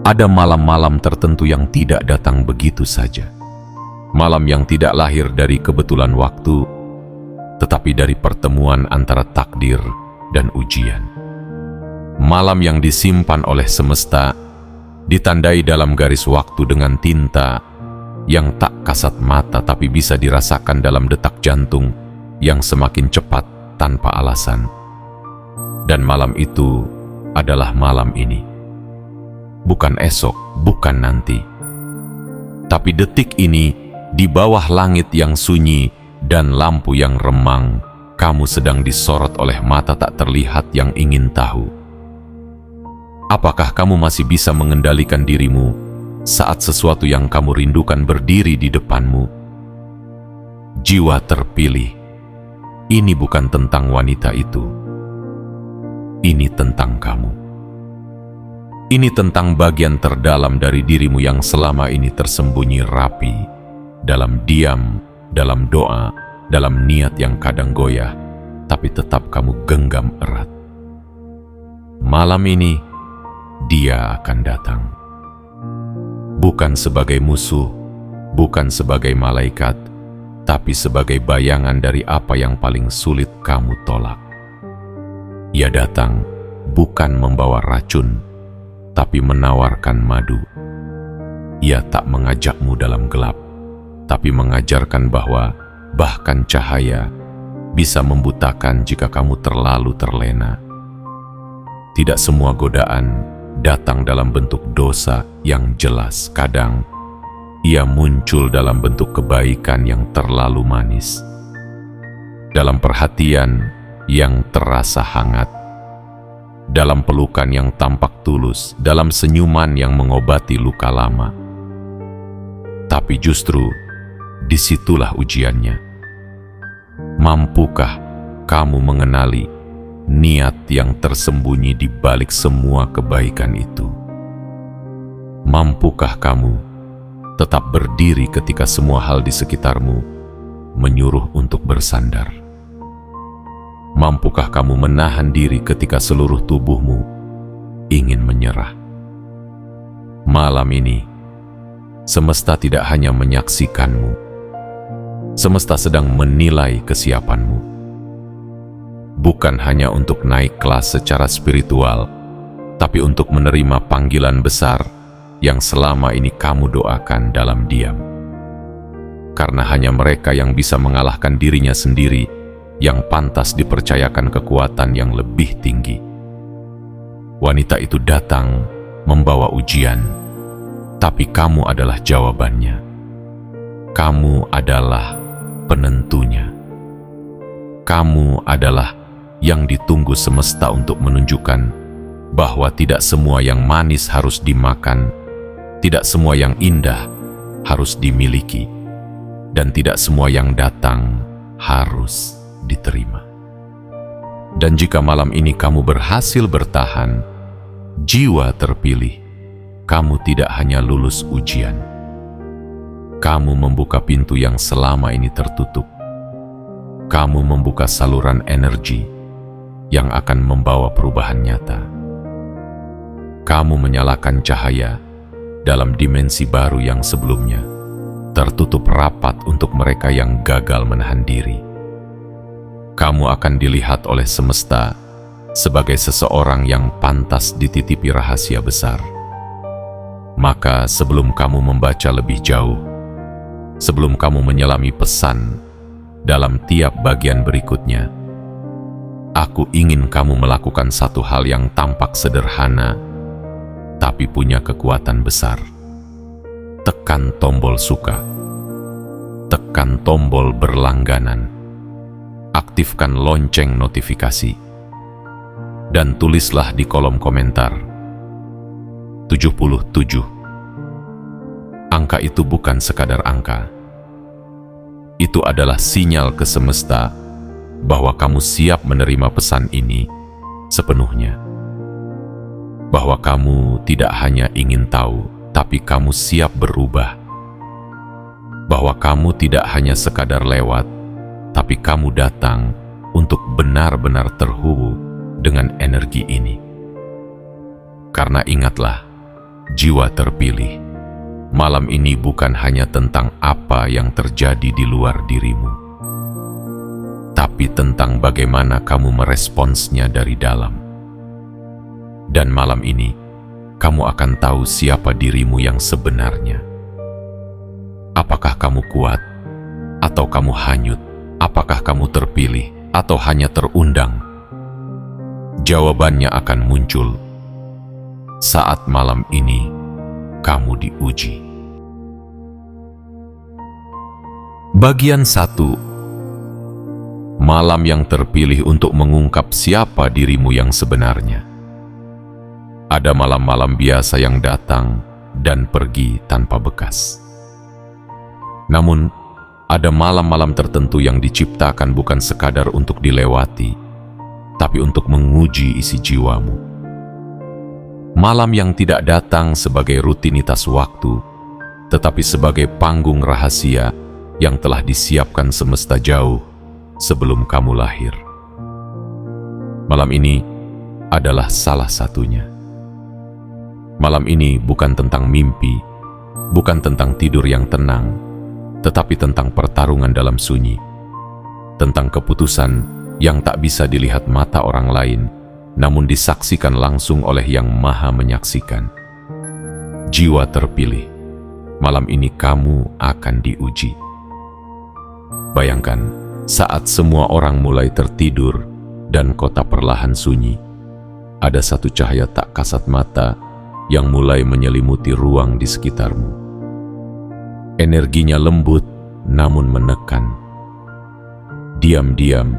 Ada malam-malam tertentu yang tidak datang begitu saja. Malam yang tidak lahir dari kebetulan waktu, tetapi dari pertemuan antara takdir dan ujian. Malam yang disimpan oleh semesta, ditandai dalam garis waktu dengan tinta yang tak kasat mata tapi bisa dirasakan dalam detak jantung yang semakin cepat tanpa alasan. Dan malam itu adalah malam ini. Bukan esok, bukan nanti. Tapi detik ini, di bawah langit yang sunyi dan lampu yang remang, kamu sedang disorot oleh mata tak terlihat yang ingin tahu. Apakah kamu masih bisa mengendalikan dirimu saat sesuatu yang kamu rindukan berdiri di depanmu? Jiwa terpilih, ini bukan tentang wanita itu. Ini tentang kamu. Ini tentang bagian terdalam dari dirimu yang selama ini tersembunyi rapi, dalam diam, dalam doa, dalam niat yang kadang goyah, tapi tetap kamu genggam erat. Malam ini, dia akan datang. Bukan sebagai musuh, bukan sebagai malaikat, tapi sebagai bayangan dari apa yang paling sulit kamu tolak. Ia datang bukan membawa racun, tapi menawarkan madu. Ia tak mengajakmu dalam gelap, tapi mengajarkan bahwa bahkan cahaya bisa membutakan jika kamu terlalu terlena. Tidak semua godaan datang dalam bentuk dosa yang jelas. Kadang ia muncul dalam bentuk kebaikan yang terlalu manis, dalam perhatian yang terasa hangat, dalam pelukan yang tampak tulus, dalam senyuman yang mengobati luka lama. Tapi justru disitulah ujiannya. Mampukah kamu mengenali niat yang tersembunyi di balik semua kebaikan itu? Mampukah kamu tetap berdiri ketika semua hal di sekitarmu menyuruh untuk bersandar? Mampukah kamu menahan diri ketika seluruh tubuhmu ingin menyerah? Malam ini, semesta tidak hanya menyaksikanmu, semesta sedang menilai kesiapanmu. Bukan hanya untuk naik kelas secara spiritual, tapi untuk menerima panggilan besar yang selama ini kamu doakan dalam diam. Karena hanya mereka yang bisa mengalahkan dirinya sendiri yang pantas dipercayakan kekuatan yang lebih tinggi. Wanita itu datang membawa ujian, tapi kamu adalah jawabannya. Kamu adalah penentunya. Kamu adalah yang ditunggu semesta untuk menunjukkan bahwa tidak semua yang manis harus dimakan, tidak semua yang indah harus dimiliki, dan tidak semua yang datang harus diterima. Dan jika malam ini kamu berhasil bertahan, jiwa terpilih, kamu tidak hanya lulus ujian, kamu membuka pintu yang selama ini tertutup. Kamu membuka saluran energi yang akan membawa perubahan nyata. Kamu menyalakan cahaya dalam dimensi baru yang sebelumnya tertutup rapat untuk mereka yang gagal menahan diri. Kamu akan dilihat oleh semesta sebagai seseorang yang pantas dititipi rahasia besar. Maka sebelum kamu membaca lebih jauh, sebelum kamu menyelami pesan dalam tiap bagian berikutnya, aku ingin kamu melakukan satu hal yang tampak sederhana, tapi punya kekuatan besar. Tekan tombol suka, tekan tombol berlangganan, aktifkan lonceng notifikasi, dan tulislah di kolom komentar 77. Angka itu bukan sekadar angka. Itu adalah sinyal ke semesta bahwa kamu siap menerima pesan ini sepenuhnya. Bahwa kamu tidak hanya ingin tahu, tapi kamu siap berubah. Bahwa kamu tidak hanya sekadar lewat, tapi kamu datang untuk benar-benar terhubung dengan energi ini. Karena ingatlah, Jiwa terpilih, malam ini bukan hanya tentang apa yang terjadi di luar dirimu, tapi tentang bagaimana kamu meresponsnya dari dalam. Dan malam ini, kamu akan tahu siapa dirimu yang sebenarnya. Apakah kamu kuat, atau kamu hanyut? Apakah kamu terpilih, atau hanya terundang? Jawabannya akan muncul saat malam ini kamu diuji. Bagian 1. Malam yang terpilih untuk mengungkap siapa dirimu yang sebenarnya. Ada malam-malam biasa yang datang dan pergi tanpa bekas. Namun, ada malam-malam tertentu yang diciptakan bukan sekadar untuk dilewati, tapi untuk menguji isi jiwamu. Malam yang tidak datang sebagai rutinitas waktu, tetapi sebagai panggung rahasia yang telah disiapkan semesta jauh sebelum kamu lahir. Malam ini adalah salah satunya. Malam ini bukan tentang mimpi, bukan tentang tidur yang tenang, tetapi tentang pertarungan dalam sunyi, tentang keputusan yang tak bisa dilihat mata orang lain, namun disaksikan langsung oleh Yang Maha Menyaksikan. Jiwa terpilih, malam ini kamu akan diuji. Bayangkan, saat semua orang mulai tertidur dan kota perlahan sunyi, ada satu cahaya tak kasat mata yang mulai menyelimuti ruang di sekitarmu. Energinya lembut namun menekan, diam-diam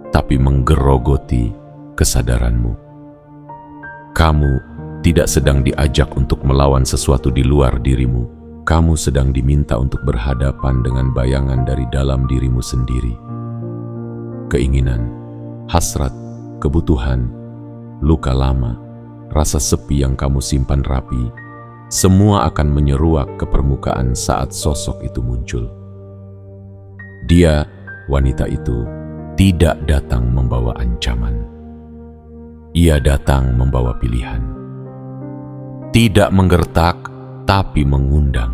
tapi menggerogoti kesadaranmu. Kamu tidak sedang diajak untuk melawan sesuatu di luar dirimu. Kamu sedang diminta untuk berhadapan dengan bayangan dari dalam dirimu sendiri. Keinginan, hasrat, kebutuhan, luka lama, rasa sepi yang kamu simpan rapi, semua akan menyeruak ke permukaan saat sosok itu muncul. Dia, wanita itu, tidak datang membawa ancaman. Ia datang membawa pilihan. Tidak menggertak, tapi mengundang.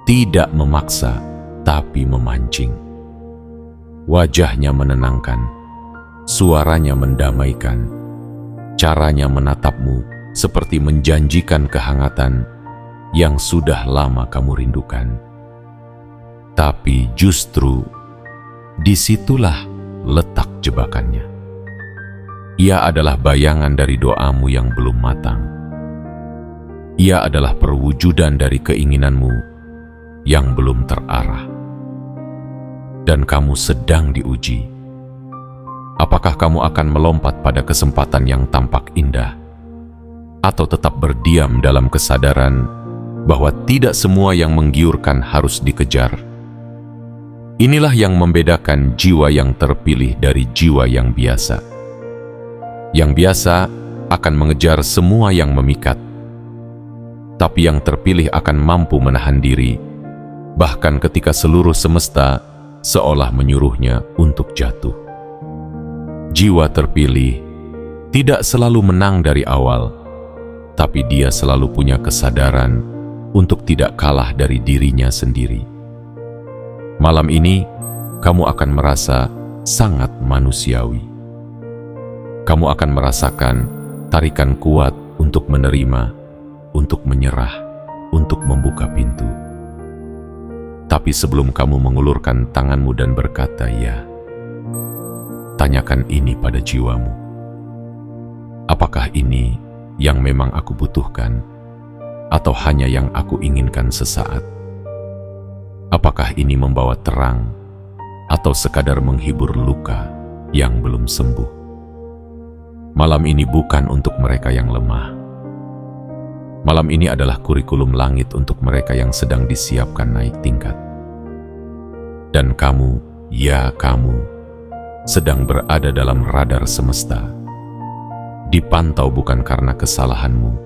Tidak memaksa, tapi memancing. Wajahnya menenangkan, suaranya mendamaikan, caranya menatapmu seperti menjanjikan kehangatan yang sudah lama kamu rindukan. Tapi justru disitulah letak jebakannya. Ia adalah bayangan dari doamu yang belum matang. Ia adalah perwujudan dari keinginanmu yang belum terarah. Dan kamu sedang diuji. Apakah kamu akan melompat pada kesempatan yang tampak indah, atau tetap berdiam dalam kesadaran bahwa tidak semua yang menggiurkan harus dikejar? Inilah yang membedakan jiwa yang terpilih dari jiwa yang biasa. Yang biasa akan mengejar semua yang memikat, tapi yang terpilih akan mampu menahan diri, bahkan ketika seluruh semesta seolah menyuruhnya untuk jatuh. Jiwa terpilih tidak selalu menang dari awal, tapi dia selalu punya kesadaran untuk tidak kalah dari dirinya sendiri. Malam ini, kamu akan merasa sangat manusiawi. Kamu akan merasakan tarikan kuat untuk menerima, untuk menyerah, untuk membuka pintu. Tapi sebelum kamu mengulurkan tanganmu dan berkata ya, tanyakan ini pada jiwamu. Apakah ini yang memang aku butuhkan, atau hanya yang aku inginkan sesaat? Apakah ini membawa terang, atau sekadar menghibur luka yang belum sembuh? Malam ini bukan untuk mereka yang lemah. Malam ini adalah kurikulum langit untuk mereka yang sedang disiapkan naik tingkat. Dan kamu, ya kamu, sedang berada dalam radar semesta. Dipantau bukan karena kesalahanmu,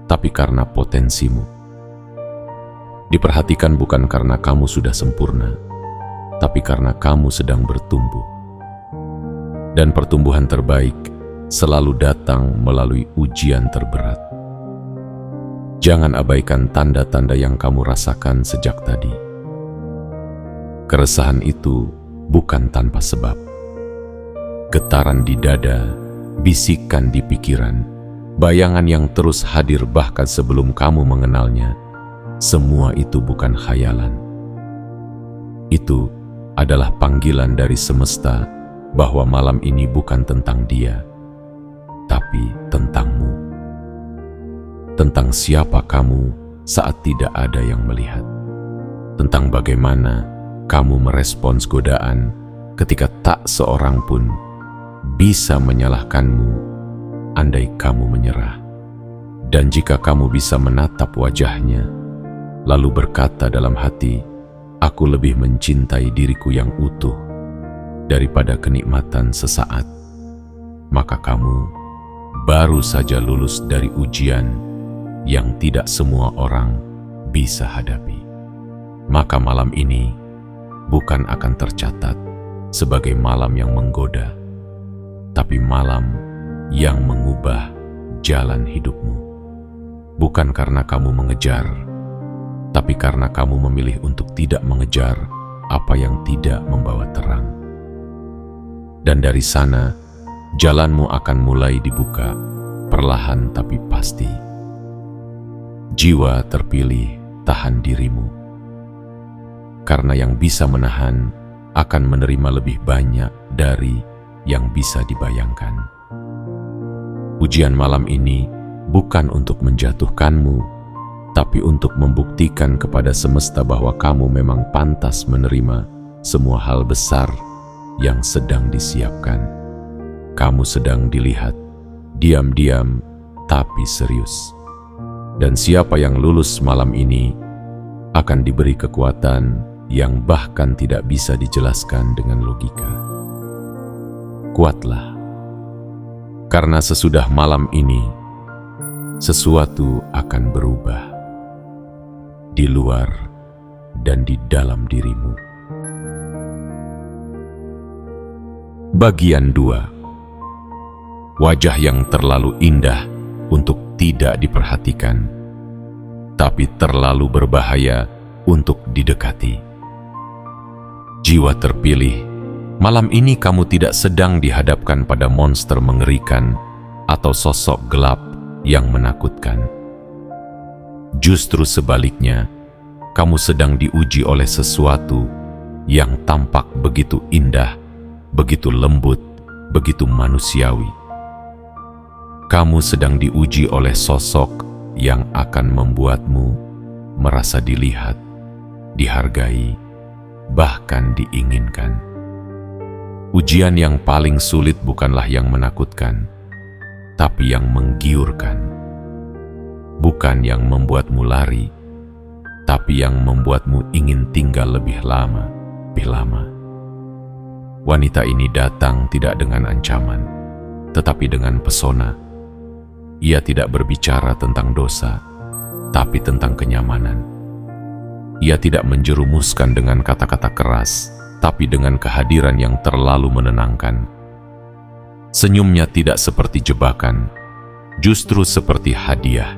tapi karena potensimu. Diperhatikan bukan karena kamu sudah sempurna, tapi karena kamu sedang bertumbuh. Dan pertumbuhan terbaik selalu datang melalui ujian terberat. Jangan abaikan tanda-tanda yang kamu rasakan sejak tadi. Keresahan itu bukan tanpa sebab. Getaran di dada, bisikan di pikiran, bayangan yang terus hadir bahkan sebelum kamu mengenalnya, semua itu bukan khayalan. Itu adalah panggilan dari semesta bahwa malam ini bukan tentang dia, tapi tentangmu. Tentang siapa kamu saat tidak ada yang melihat. Tentang bagaimana kamu merespons godaan ketika tak seorang pun bisa menyalahkanmu andai kamu menyerah. Dan jika kamu bisa menatap wajahnya, lalu berkata dalam hati, "Aku lebih mencintai diriku yang utuh daripada kenikmatan sesaat," maka kamu baru saja lulus dari ujian yang tidak semua orang bisa hadapi. Maka malam ini bukan akan tercatat sebagai malam yang menggoda, tapi malam yang mengubah jalan hidupmu. Bukan karena kamu mengejar, tapi karena kamu memilih untuk tidak mengejar apa yang tidak membawa terang. Dan dari sana, jalanmu akan mulai dibuka, perlahan tapi pasti. Jiwa terpilih, tahan dirimu. Karena yang bisa menahan akan menerima lebih banyak dari yang bisa dibayangkan. Ujian malam ini bukan untuk menjatuhkanmu, tapi untuk membuktikan kepada semesta bahwa kamu memang pantas menerima semua hal besar yang sedang disiapkan. Kamu sedang dilihat, diam-diam tapi serius. Dan siapa yang lulus malam ini akan diberi kekuatan yang bahkan tidak bisa dijelaskan dengan logika. Kuatlah, karena sesudah malam ini, sesuatu akan berubah di luar dan di dalam dirimu. Bagian 2. Wajah yang terlalu indah untuk tidak diperhatikan, tapi terlalu berbahaya untuk didekati. Jiwa terpilih, malam ini kamu tidak sedang dihadapkan pada monster mengerikan atau sosok gelap yang menakutkan. Justru sebaliknya, kamu sedang diuji oleh sesuatu yang tampak begitu indah, begitu lembut, begitu manusiawi. Kamu sedang diuji oleh sosok yang akan membuatmu merasa dilihat, dihargai, bahkan diinginkan. Ujian yang paling sulit bukanlah yang menakutkan, tapi yang menggiurkan. Bukan yang membuatmu lari, tapi yang membuatmu ingin tinggal lebih lama. Wanita ini datang tidak dengan ancaman, tetapi dengan pesona. Ia tidak berbicara tentang dosa, tapi tentang kenyamanan. Ia tidak menjerumuskan dengan kata-kata keras, tapi dengan kehadiran yang terlalu menenangkan. Senyumnya tidak seperti jebakan, justru seperti hadiah.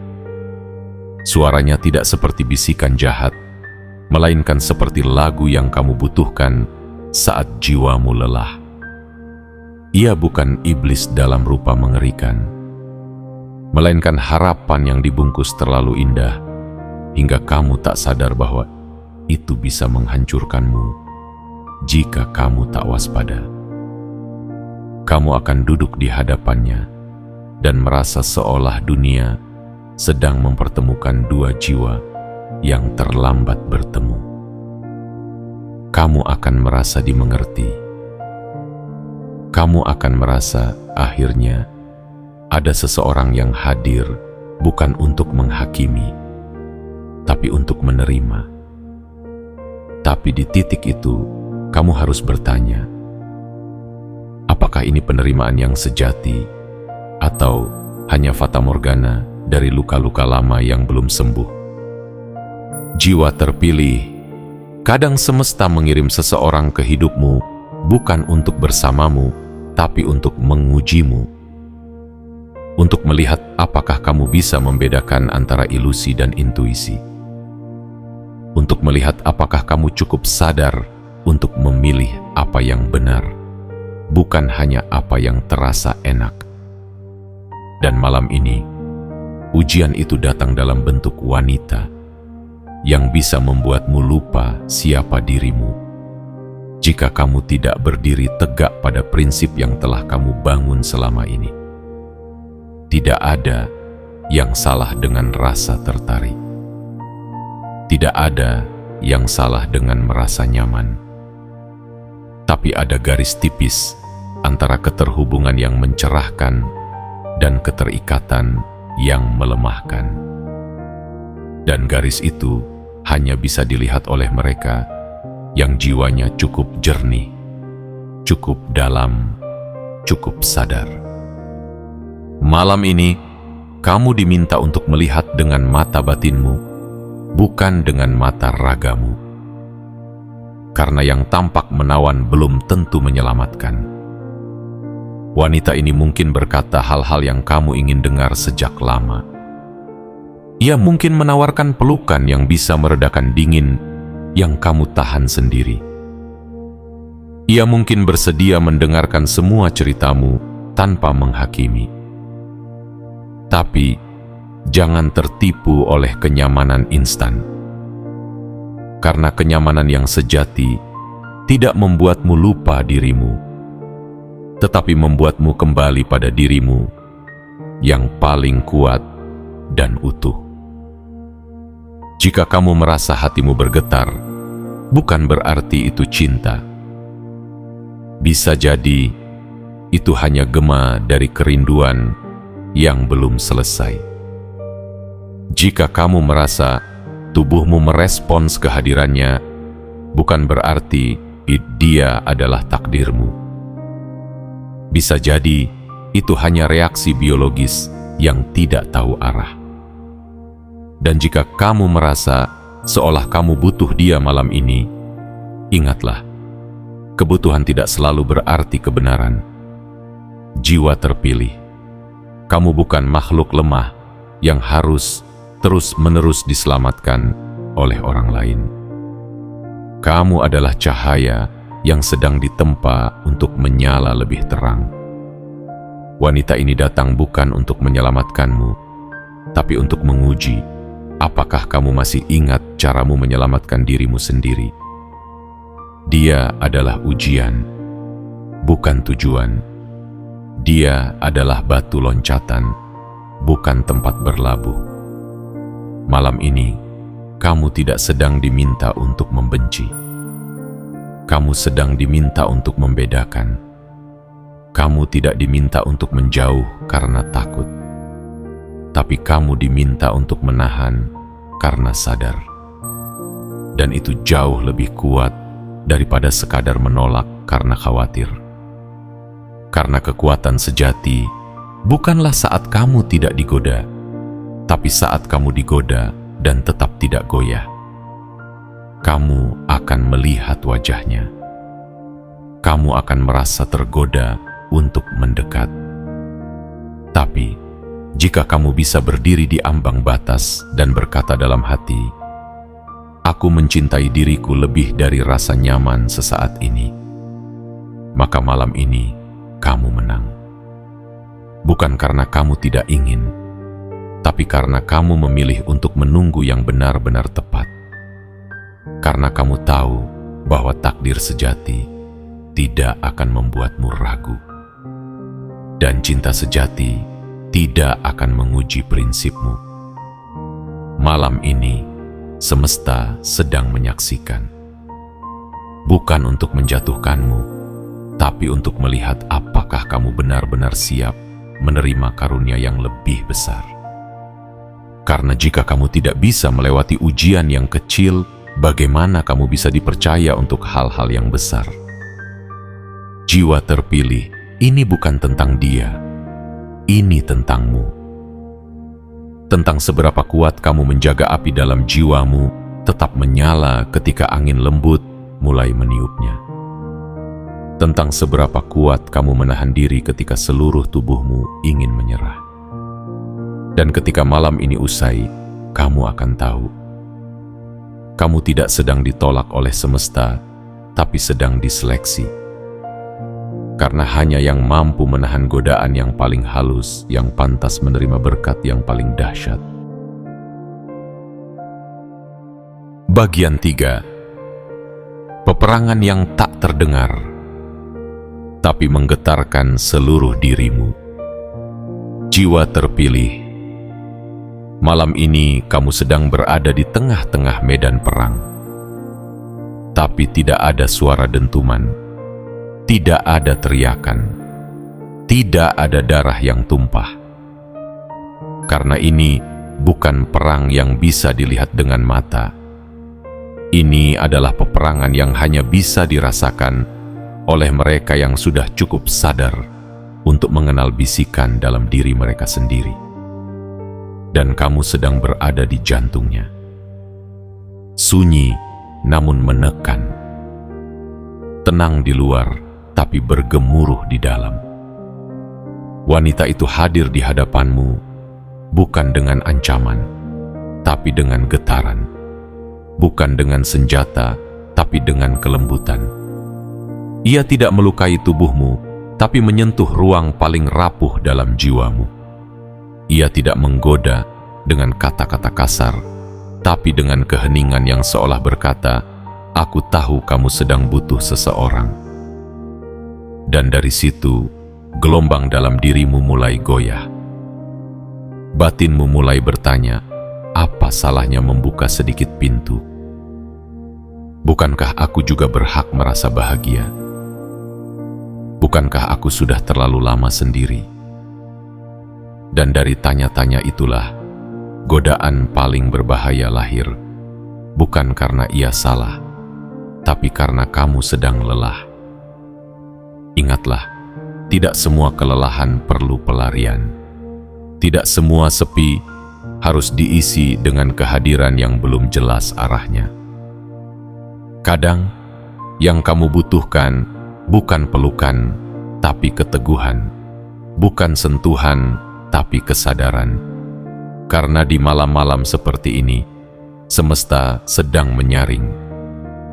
Suaranya tidak seperti bisikan jahat, melainkan seperti lagu yang kamu butuhkan saat jiwamu lelah. Ia bukan iblis dalam rupa mengerikan, melainkan harapan yang dibungkus terlalu indah, hingga kamu tak sadar bahwa itu bisa menghancurkanmu jika kamu tak waspada. Kamu akan duduk di hadapannya dan merasa seolah dunia sedang mempertemukan dua jiwa yang terlambat bertemu. Kamu akan merasa dimengerti. Kamu akan merasa akhirnya ada seseorang yang hadir bukan untuk menghakimi, tapi untuk menerima. Tapi di titik itu, kamu harus bertanya, apakah ini penerimaan yang sejati, atau hanya fatamorgana dari luka-luka lama yang belum sembuh? Jiwa terpilih, kadang semesta mengirim seseorang ke hidupmu bukan untuk bersamamu, tapi untuk mengujimu. untuk melihat apakah kamu bisa membedakan antara ilusi dan intuisi. Untuk melihat apakah kamu cukup sadar untuk memilih apa yang benar, bukan hanya apa yang terasa enak. Dan malam ini, ujian itu datang dalam bentuk wanita yang bisa membuatmu lupa siapa dirimu. Jika kamu tidak berdiri tegak pada prinsip yang telah kamu bangun selama ini. Tidak ada yang salah dengan rasa tertarik. Tidak ada yang salah dengan merasa nyaman. Tapi ada garis tipis antara keterhubungan yang mencerahkan dan keterikatan yang melemahkan. Dan garis itu hanya bisa dilihat oleh mereka yang jiwanya cukup jernih, cukup dalam, cukup sadar. Malam ini, kamu diminta untuk melihat dengan mata batinmu, bukan dengan mata ragamu. Karena yang tampak menawan belum tentu menyelamatkan. Wanita ini mungkin berkata hal-hal yang kamu ingin dengar sejak lama. Ia mungkin menawarkan pelukan yang bisa meredakan dingin yang kamu tahan sendiri. Ia mungkin bersedia mendengarkan semua ceritamu tanpa menghakimi. Tapi, jangan tertipu oleh kenyamanan instan. Karena kenyamanan yang sejati tidak membuatmu lupa dirimu, tetapi membuatmu kembali pada dirimu yang paling kuat dan utuh. Jika kamu merasa hatimu bergetar, bukan berarti itu cinta. Bisa jadi, itu hanya gema dari kerinduan yang belum selesai. Jika kamu merasa tubuhmu merespons kehadirannya, bukan berarti dia adalah takdirmu. Bisa jadi itu hanya reaksi biologis yang tidak tahu arah. Dan jika kamu merasa seolah kamu butuh dia malam ini, ingatlah, kebutuhan tidak selalu berarti kebenaran. Jiwa terpilih. Kamu bukan makhluk lemah yang harus terus-menerus diselamatkan oleh orang lain. Kamu adalah cahaya yang sedang ditempa untuk menyala lebih terang. Wanita ini datang bukan untuk menyelamatkanmu, tapi untuk menguji apakah kamu masih ingat caramu menyelamatkan dirimu sendiri. Dia adalah ujian, bukan tujuan. Dia adalah batu loncatan, bukan tempat berlabuh. Malam ini, kamu tidak sedang diminta untuk membenci. Kamu sedang diminta untuk membedakan. Kamu tidak diminta untuk menjauh karena takut. Tapi kamu diminta untuk menahan karena sadar. Dan itu jauh lebih kuat daripada sekadar menolak karena khawatir. Karena kekuatan sejati bukanlah saat kamu tidak digoda, tapi saat kamu digoda dan tetap tidak goyah. Kamu akan melihat wajahnya. Kamu akan merasa tergoda untuk mendekat. Tapi, jika kamu bisa berdiri di ambang batas dan berkata dalam hati, "Aku mencintai diriku lebih dari rasa nyaman sesaat ini," maka malam ini kamu menang. Bukan karena kamu tidak ingin, tapi karena kamu memilih untuk menunggu yang benar-benar tepat. Karena kamu tahu bahwa takdir sejati tidak akan membuatmu ragu. Dan cinta sejati tidak akan menguji prinsipmu. Malam ini, semesta sedang menyaksikan. Bukan untuk menjatuhkanmu, tapi untuk melihat apakah kamu benar-benar siap menerima karunia yang lebih besar. Karena jika kamu tidak bisa melewati ujian yang kecil, bagaimana kamu bisa dipercaya untuk hal-hal yang besar? Jiwa terpilih, ini bukan tentang dia, ini tentangmu. Tentang seberapa kuat kamu menjaga api dalam jiwamu tetap menyala ketika angin lembut mulai meniupnya. Tentang seberapa kuat kamu menahan diri ketika seluruh tubuhmu ingin menyerah. Dan ketika malam ini usai, kamu akan tahu. Kamu tidak sedang ditolak oleh semesta, tapi sedang diseleksi. Karena hanya yang mampu menahan godaan yang paling halus, yang pantas menerima berkat yang paling dahsyat. Bagian 3. Peperangan yang tak terdengar, tapi menggetarkan seluruh dirimu. Jiwa terpilih. Malam ini kamu sedang berada di tengah-tengah medan perang. Tapi tidak ada suara dentuman, tidak ada teriakan, tidak ada darah yang tumpah. Karena ini bukan perang yang bisa dilihat dengan mata. Ini adalah peperangan yang hanya bisa dirasakan oleh mereka yang sudah cukup sadar untuk mengenal bisikan dalam diri mereka sendiri. Dan kamu sedang berada di jantungnya. Sunyi namun menekan. Tenang di luar tapi bergemuruh di dalam. Wanita itu hadir di hadapanmu bukan dengan ancaman, tapi dengan getaran. Bukan dengan senjata, tapi dengan kelembutan. Ia tidak melukai tubuhmu, tapi menyentuh ruang paling rapuh dalam jiwamu. Ia tidak menggoda dengan kata-kata kasar, tapi dengan keheningan yang seolah berkata, "Aku tahu kamu sedang butuh seseorang." Dan dari situ, gelombang dalam dirimu mulai goyah. Batinmu mulai bertanya, apa salahnya membuka sedikit pintu? Bukankah aku juga berhak merasa bahagia? Bukankah aku sudah terlalu lama sendiri? Dan dari tanya-tanya itulah, godaan paling berbahaya lahir, bukan karena ia salah, tapi karena kamu sedang lelah. Ingatlah, tidak semua kelelahan perlu pelarian. Tidak semua sepi harus diisi dengan kehadiran yang belum jelas arahnya. Kadang, yang kamu butuhkan bukan pelukan, tapi keteguhan. Bukan sentuhan, tapi kesadaran. Karena di malam-malam seperti ini, semesta sedang menyaring.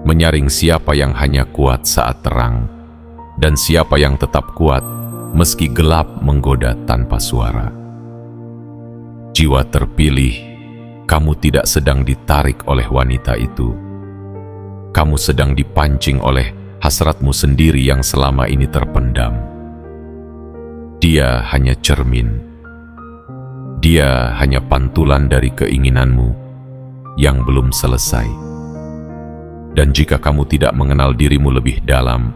Menyaring siapa yang hanya kuat saat terang, dan siapa yang tetap kuat meski gelap menggoda tanpa suara. Jiwa terpilih, kamu tidak sedang ditarik oleh wanita itu. Kamu sedang dipancing oleh hasratmu sendiri yang selama ini terpendam. Dia hanya cermin. Dia hanya pantulan dari keinginanmu yang belum selesai. Dan jika kamu tidak mengenal dirimu lebih dalam,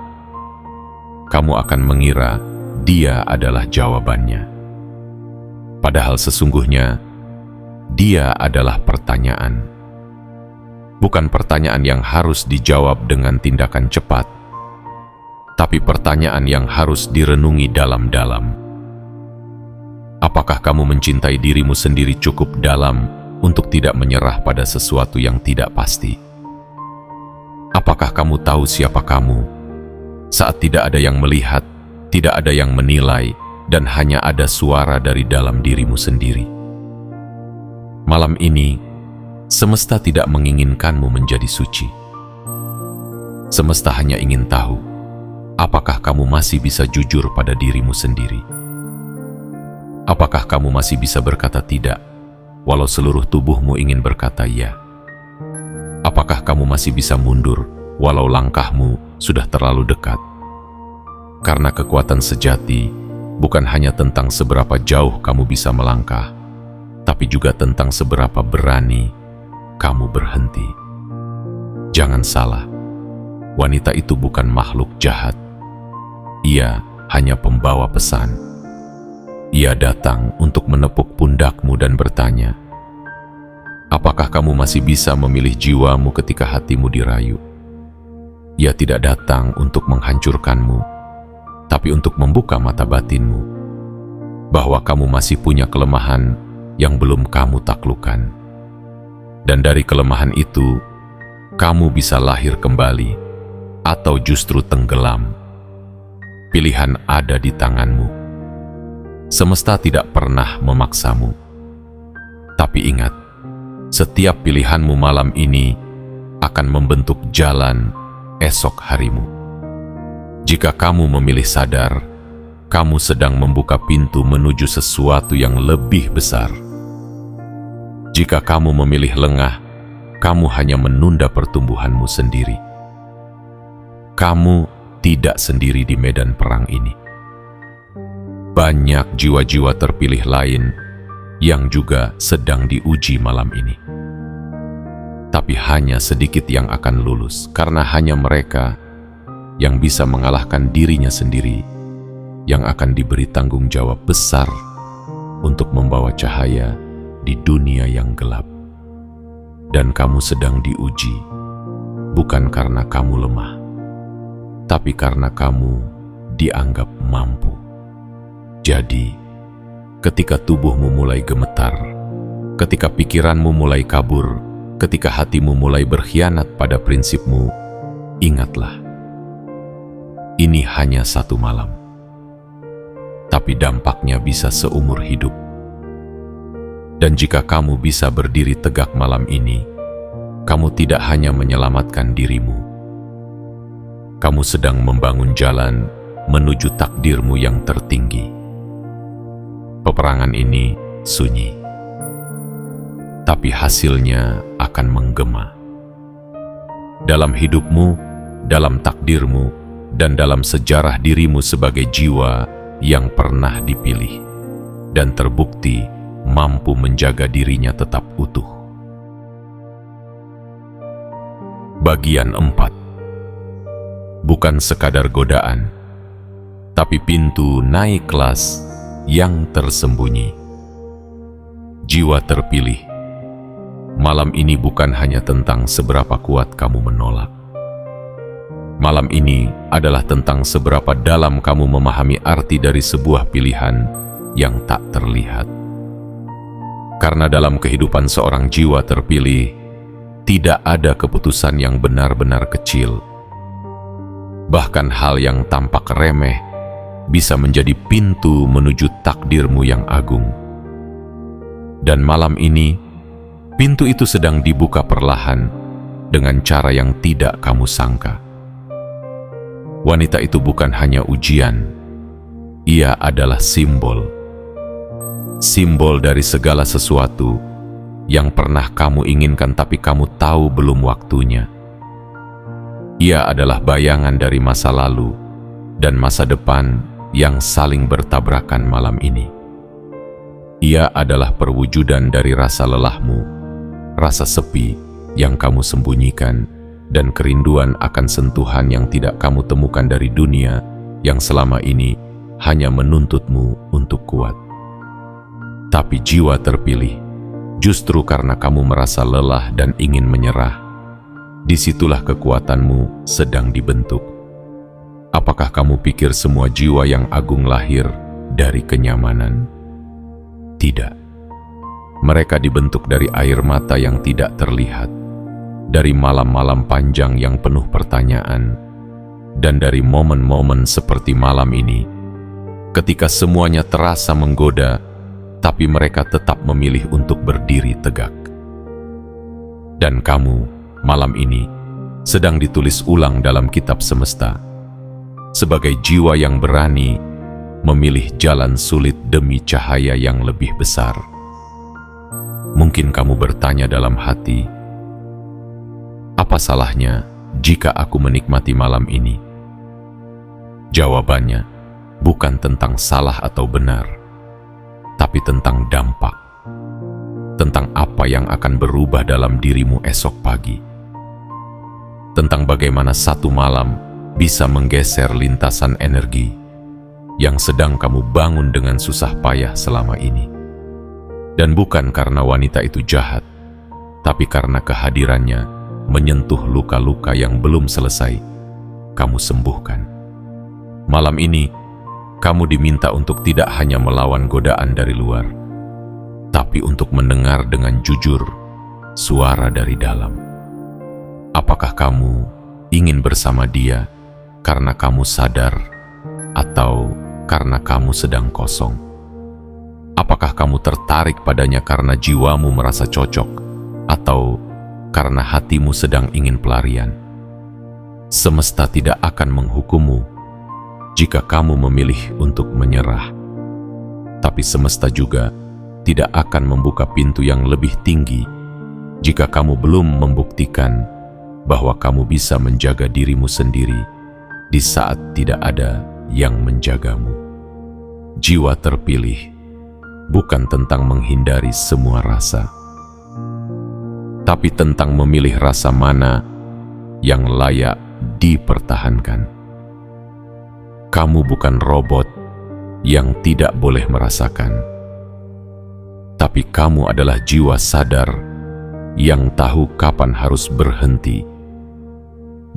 kamu akan mengira dia adalah jawabannya. Padahal sesungguhnya, dia adalah pertanyaan. Bukan pertanyaan yang harus dijawab dengan tindakan cepat, tapi pertanyaan yang harus direnungi dalam-dalam. Apakah kamu mencintai dirimu sendiri cukup dalam untuk tidak menyerah pada sesuatu yang tidak pasti? Apakah kamu tahu siapa kamu saat tidak ada yang melihat, tidak ada yang menilai, dan hanya ada suara dari dalam dirimu sendiri? Malam ini, semesta tidak menginginkanmu menjadi suci. Semesta hanya ingin tahu, apakah kamu masih bisa jujur pada dirimu sendiri? Apakah kamu masih bisa berkata tidak, walau seluruh tubuhmu ingin berkata ya? Apakah kamu masih bisa mundur, walau langkahmu sudah terlalu dekat? Karena kekuatan sejati bukan hanya tentang seberapa jauh kamu bisa melangkah, tapi juga tentang seberapa berani kamu berhenti. Jangan salah, wanita itu bukan makhluk jahat. Ia hanya pembawa pesan. Ia datang untuk menepuk pundakmu dan bertanya, apakah kamu masih bisa memilih jiwamu ketika hatimu dirayu? Ia tidak datang untuk menghancurkanmu, tapi untuk membuka mata batinmu, bahwa kamu masih punya kelemahan yang belum kamu taklukkan. Dan dari kelemahan itu, kamu bisa lahir kembali, atau justru tenggelam. Pilihan ada di tanganmu. Semesta tidak pernah memaksamu, Tapi ingat, setiap pilihanmu malam ini akan membentuk jalan esok harimu. Jika kamu memilih sadar, kamu sedang membuka pintu menuju sesuatu yang lebih besar. Jika kamu memilih lengah, kamu hanya menunda pertumbuhanmu sendiri. Kamu tidak sendiri di medan perang ini. Banyak jiwa-jiwa terpilih lain yang juga sedang diuji malam ini. Tapi hanya sedikit yang akan lulus, karena hanya mereka yang bisa mengalahkan dirinya sendiri yang akan diberi tanggung jawab besar untuk membawa cahaya di dunia yang gelap. Dan kamu sedang diuji, bukan karena kamu lemah, tapi karena kamu dianggap mampu. Jadi, ketika tubuhmu mulai gemetar, ketika pikiranmu mulai kabur, ketika hatimu mulai berkhianat pada prinsipmu, ingatlah, ini hanya satu malam, tapi dampaknya bisa seumur hidup. Dan jika kamu bisa berdiri tegak malam ini, kamu tidak hanya menyelamatkan dirimu, kamu sedang membangun jalan menuju takdirmu yang tertinggi. Peperangan ini sunyi, tapi hasilnya akan menggema. Dalam hidupmu, dalam takdirmu, dan dalam sejarah dirimu sebagai jiwa yang pernah dipilih dan terbukti mampu menjaga dirinya tetap utuh. Bagian 4. Bukan sekadar godaan, tapi pintu naik kelas yang tersembunyi. Jiwa terpilih, malam ini bukan hanya tentang seberapa kuat kamu menolak. Malam ini adalah tentang seberapa dalam kamu memahami arti dari sebuah pilihan yang tak terlihat. Karena dalam kehidupan seorang jiwa terpilih, tidak ada keputusan yang benar-benar kecil. Bahkan hal yang tampak remeh bisa menjadi pintu menuju takdirmu yang agung. Dan malam ini, pintu itu sedang dibuka perlahan dengan cara yang tidak kamu sangka. Wanita itu bukan hanya ujian, ia adalah simbol. Simbol dari segala sesuatu yang pernah kamu inginkan tapi kamu tahu belum waktunya. Ia adalah bayangan dari masa lalu dan masa depan yang saling bertabrakan malam ini. Ia adalah perwujudan dari rasa lelahmu, rasa sepi yang kamu sembunyikan, dan kerinduan akan sentuhan yang tidak kamu temukan dari dunia yang selama ini hanya menuntutmu untuk kuat. Tapi jiwa terpilih, justru karena kamu merasa lelah dan ingin menyerah, disitulah kekuatanmu sedang dibentuk. Apakah kamu pikir semua jiwa yang agung lahir dari kenyamanan? Tidak. Mereka dibentuk dari air mata yang tidak terlihat, dari malam-malam panjang yang penuh pertanyaan, dan dari momen-momen seperti malam ini, ketika semuanya terasa menggoda, tapi mereka tetap memilih untuk berdiri tegak. Dan kamu, malam ini, sedang ditulis ulang dalam kitab semesta, sebagai jiwa yang berani memilih jalan sulit demi cahaya yang lebih besar. Mungkin kamu bertanya dalam hati, apa salahnya jika aku menikmati malam ini? Jawabannya bukan tentang salah atau benar, tapi tentang dampak, tentang apa yang akan berubah dalam dirimu esok pagi, tentang bagaimana satu malam bisa menggeser lintasan energi yang sedang kamu bangun dengan susah payah selama ini. Dan bukan karena wanita itu jahat, tapi karena kehadirannya menyentuh luka-luka yang belum selesai kamu sembuhkan. Malam ini, kamu diminta untuk tidak hanya melawan godaan dari luar, tapi untuk mendengar dengan jujur suara dari dalam. Apakah kamu ingin bersama dia karena kamu sadar, atau karena kamu sedang kosong? apakah kamu tertarik padanya karena jiwamu merasa cocok atau karena hatimu sedang ingin pelarian. Semesta tidak akan menghukummu jika kamu memilih untuk menyerah. Tapi semesta juga tidak akan membuka pintu yang lebih tinggi jika kamu belum membuktikan bahwa kamu bisa menjaga dirimu sendiri di saat tidak ada yang menjagamu. Jiwa terpilih bukan tentang menghindari semua rasa, tapi tentang memilih rasa mana yang layak dipertahankan. Kamu bukan robot yang tidak boleh merasakan, tapi kamu adalah jiwa sadar yang tahu kapan harus berhenti,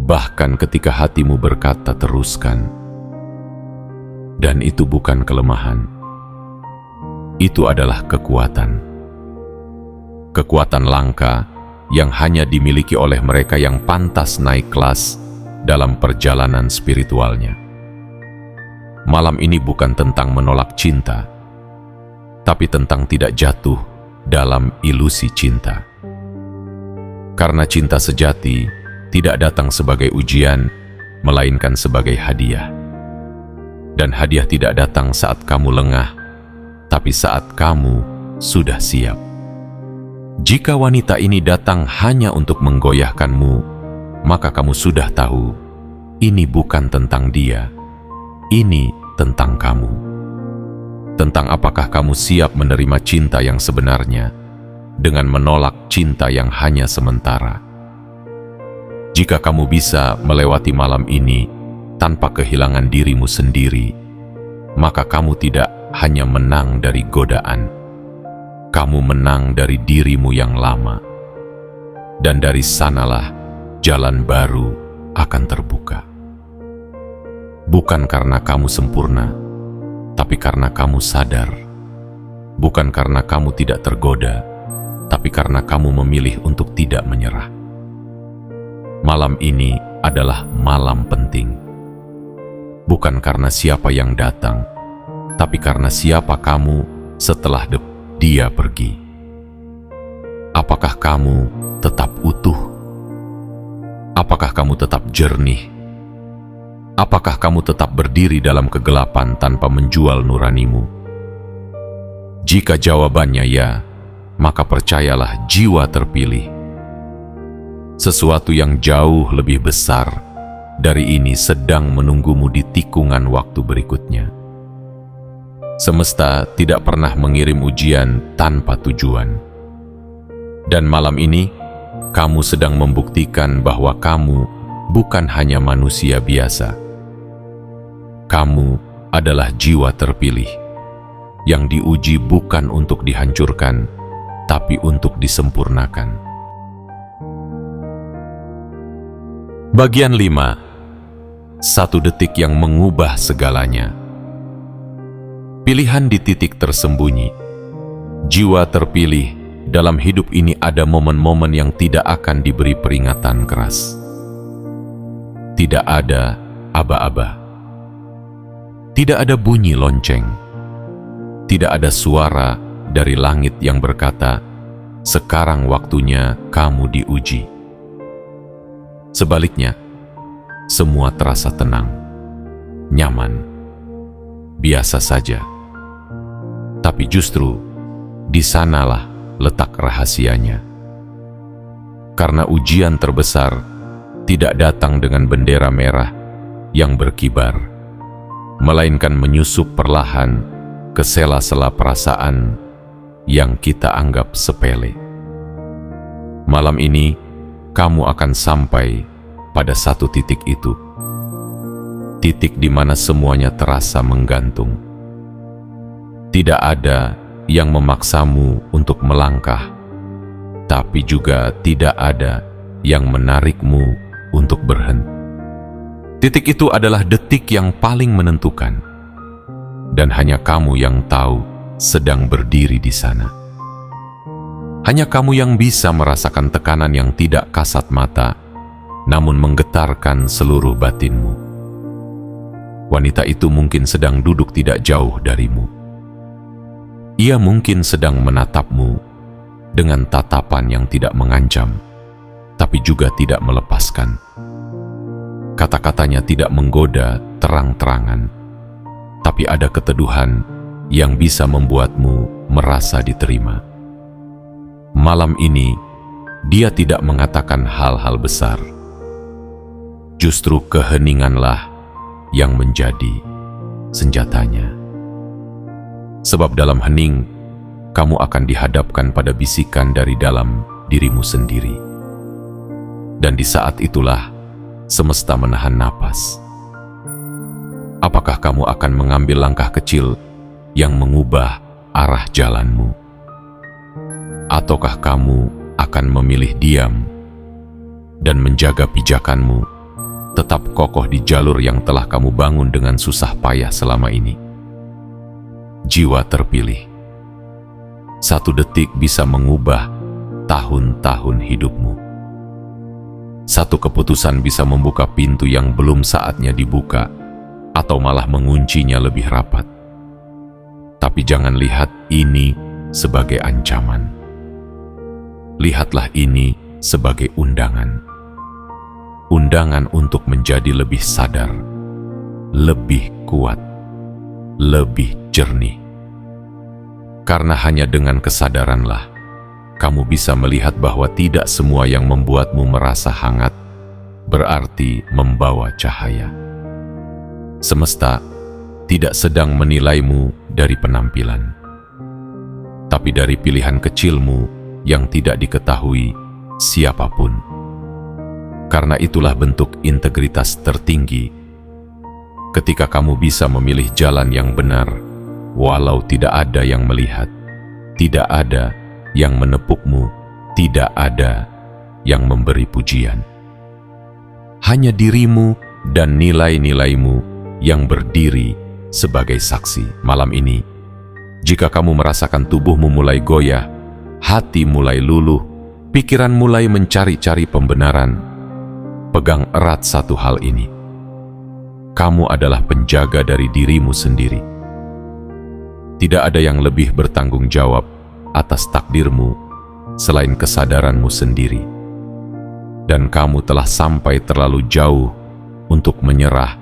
bahkan ketika hatimu berkata teruskan. Dan itu bukan kelemahan, itu adalah kekuatan. Kekuatan langka yang hanya dimiliki oleh mereka yang pantas naik kelas dalam perjalanan spiritualnya. Malam ini bukan tentang menolak cinta, tapi tentang tidak jatuh dalam ilusi cinta. Karena cinta sejati tidak datang sebagai ujian, melainkan sebagai hadiah. Dan hadiah tidak datang saat kamu lengah, tapi saat kamu sudah siap. Jika wanita ini datang hanya untuk menggoyahkanmu, maka kamu sudah tahu, ini bukan tentang dia, ini tentang kamu. Tentang apakah kamu siap menerima cinta yang sebenarnya, dengan menolak cinta yang hanya sementara. Jika kamu bisa melewati malam ini tanpa kehilangan dirimu sendiri, maka kamu tidak hanya menang dari godaan, kamu menang dari dirimu yang lama. Dan dari sanalah jalan baru akan terbuka. Bukan karena kamu sempurna, tapi karena kamu sadar. Bukan karena kamu tidak tergoda, tapi karena kamu memilih untuk tidak menyerah. Malam ini adalah malam penting. Bukan karena siapa yang datang, tapi karena siapa kamu setelah dia pergi. Apakah kamu tetap utuh? Apakah kamu tetap jernih? Apakah kamu tetap berdiri dalam kegelapan tanpa menjual nuranimu? Jika jawabannya ya, maka percayalah jiwa terpilih. Sesuatu yang jauh lebih besar dari ini sedang menunggumu di tikungan waktu berikutnya. Semesta tidak pernah mengirim ujian tanpa tujuan. Dan malam ini, kamu sedang membuktikan bahwa kamu bukan hanya manusia biasa. Kamu adalah jiwa terpilih, yang diuji bukan untuk dihancurkan, tapi untuk disempurnakan. Bagian 5. 1 detik yang mengubah segalanya. Pilihan di titik tersembunyi. Jiwa terpilih dalam hidup ini ada momen-momen yang tidak akan diberi peringatan keras. Tidak ada aba-aba. Tidak ada bunyi lonceng. Tidak ada suara dari langit yang berkata, "Sekarang waktunya kamu diuji." Sebaliknya, semua terasa tenang, nyaman, biasa saja. Tapi justru di sanalah letak rahasianya. Karena ujian terbesar tidak datang dengan bendera merah yang berkibar, melainkan menyusup perlahan ke sela-sela perasaan yang kita anggap sepele. Malam ini, kamu akan sampai pada satu titik itu. Titik di mana semuanya terasa menggantung. Tidak ada yang memaksamu untuk melangkah, tapi juga tidak ada yang menarikmu untuk berhenti. Titik itu adalah detik yang paling menentukan, dan hanya kamu yang tahu sedang berdiri di sana. Hanya kamu yang bisa merasakan tekanan yang tidak kasat mata, namun menggetarkan seluruh batinmu. Wanita itu mungkin sedang duduk tidak jauh darimu. Ia mungkin sedang menatapmu dengan tatapan yang tidak mengancam, tapi juga tidak melepaskan. Kata-katanya tidak menggoda terang-terangan, tapi ada keteduhan yang bisa membuatmu merasa diterima. Malam ini, dia tidak mengatakan hal-hal besar. Justru keheninganlah yang menjadi senjatanya. Sebab dalam hening, kamu akan dihadapkan pada bisikan dari dalam dirimu sendiri. Dan di saat itulah semesta menahan napas. Apakah kamu akan mengambil langkah kecil yang mengubah arah jalanmu? Ataukah kamu akan memilih diam dan menjaga pijakanmu tetap kokoh di jalur yang telah kamu bangun dengan susah payah selama ini? Jiwa terpilih. 1 detik bisa mengubah tahun-tahun hidupmu. 1 keputusan bisa membuka pintu yang belum saatnya dibuka, atau malah menguncinya lebih rapat. Tapi jangan lihat ini sebagai ancaman. Lihatlah ini sebagai undangan. Undangan untuk menjadi lebih sadar, lebih kuat, lebih jernih. Karena hanya dengan kesadaranlah kamu bisa melihat bahwa tidak semua yang membuatmu merasa hangat berarti membawa cahaya. Semesta tidak sedang menilaimu dari penampilan, tapi dari pilihan kecilmu yang tidak diketahui siapapun. Karena itulah bentuk integritas tertinggi. Ketika kamu bisa memilih jalan yang benar, walau tidak ada yang melihat, tidak ada yang menepukmu, tidak ada yang memberi pujian. Hanya dirimu dan nilai-nilaimu yang berdiri sebagai saksi. Malam ini, jika kamu merasakan tubuhmu mulai goyah, hati mulai luluh, pikiran mulai mencari-cari pembenaran, pegang erat satu hal ini. Kamu adalah penjaga dari dirimu sendiri. Tidak ada yang lebih bertanggung jawab atas takdirmu selain kesadaranmu sendiri. Dan kamu telah sampai terlalu jauh untuk menyerah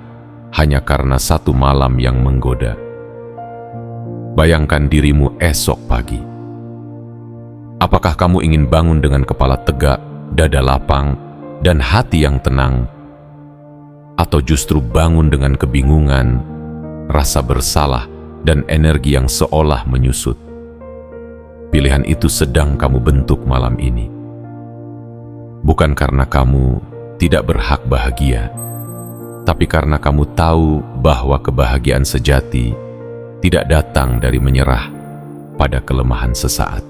hanya karena 1 malam yang menggoda. Bayangkan dirimu esok pagi. Apakah kamu ingin bangun dengan kepala tegak, dada lapang, dan hati yang tenang? Atau justru bangun dengan kebingungan, rasa bersalah, dan energi yang seolah menyusut? Pilihan itu sedang kamu bentuk malam ini. Bukan karena kamu tidak berhak bahagia, tapi karena kamu tahu bahwa kebahagiaan sejati tidak datang dari menyerah pada kelemahan sesaat.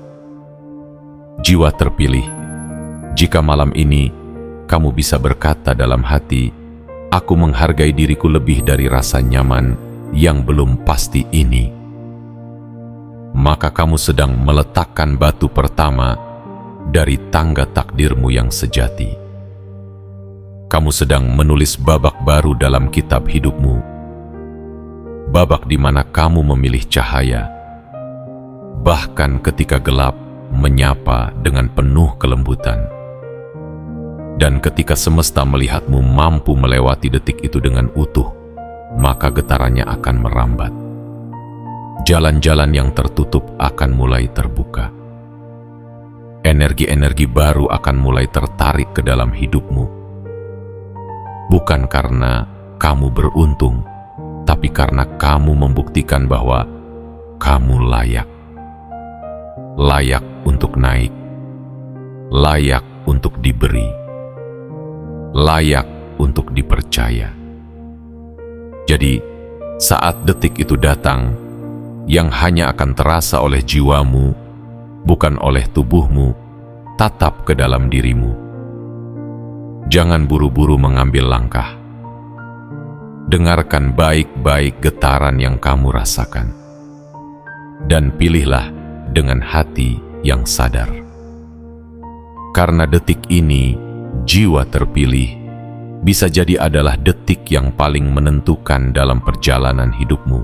Jiwa terpilih, jika malam ini kamu bisa berkata dalam hati, "Aku menghargai diriku lebih dari rasa nyaman yang belum pasti ini," maka kamu sedang meletakkan batu pertama dari tangga takdirmu yang sejati. Kamu sedang menulis babak baru dalam kitab hidupmu, babak di mana kamu memilih cahaya, bahkan ketika gelap menyapa dengan penuh kelembutan. Dan ketika semesta melihatmu mampu melewati detik itu dengan utuh, maka getarannya akan merambat. Jalan-jalan yang tertutup akan mulai terbuka. Energi-energi baru akan mulai tertarik ke dalam hidupmu. Bukan karena kamu beruntung, tapi karena kamu membuktikan bahwa kamu layak. Layak untuk naik, layak untuk diberi, layak untuk dipercaya. Jadi, saat detik itu datang, yang hanya akan terasa oleh jiwamu, bukan oleh tubuhmu, tatap ke dalam dirimu. Jangan buru-buru mengambil langkah. Dengarkan baik-baik getaran yang kamu rasakan. Dan pilihlah dengan hati yang sadar. Karena detik ini, jiwa terpilih bisa jadi adalah detik yang paling menentukan dalam perjalanan hidupmu.